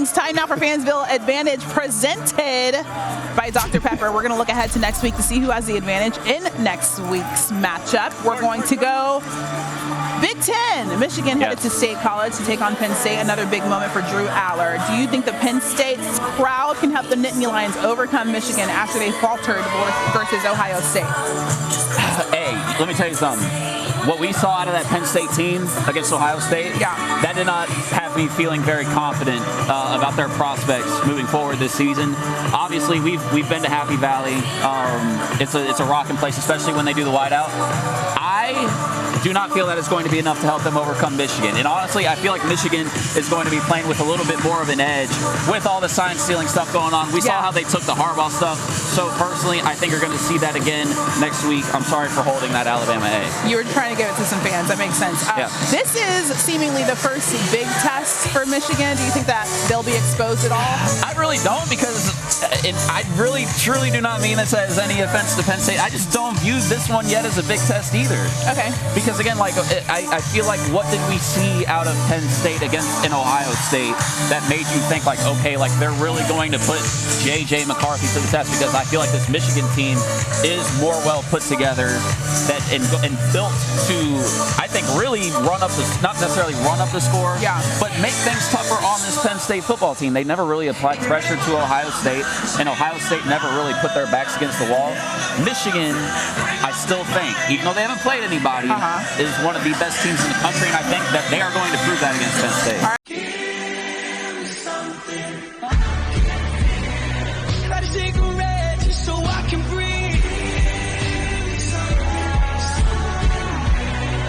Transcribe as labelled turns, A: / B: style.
A: standings. Time now for Fansville Advantage presented by Dr. Pepper. We're going to look ahead to next week to see who has the advantage in next week's matchup. We're going to go Big Ten. Michigan headed to State College to take on Penn State. Another big moment for Drew Aller. Do you think the Penn State's crowd can help the Nittany Lions overcome Michigan after they faltered versus Ohio State?
B: Hey, let me tell you something. What we saw out of that Penn State team against Ohio State, that did not have me feeling very confident about their prospects moving forward this season. Obviously, we've been to Happy Valley. It's a rocking place, especially when they do the wideout. I do not feel that it's going to be enough to help them overcome Michigan. And honestly, I feel like Michigan is going to be playing with a little bit more of an edge with all the sign-stealing stuff going on. We saw how they took the Harbaugh stuff. So personally, I think you're going to see that again next week. I'm sorry for holding that Alabama A.
A: You were trying to give it to some fans. That makes sense. This is seemingly the first big test for Michigan. Do you think that they'll be exposed at all?
B: I really don't, because I really, truly do not mean this as any offense to Penn State. I just don't view this one yet as a big test either.
A: Okay.
B: Because again, like I feel like, what did we see out of Penn State against an Ohio State that made you think like, okay, like they're really going to put J.J. McCarthy to the test? Because I feel like this Michigan team is more well put together and built to, I think, really not necessarily run up the score, but make things tougher on this Penn State football team. They never really applied pressure to Ohio State, and Ohio State never really put their backs against the wall. Michigan, I still think, even though they haven't played anybody, is one of the best teams in the country, and I think that they are going to prove that against Penn State.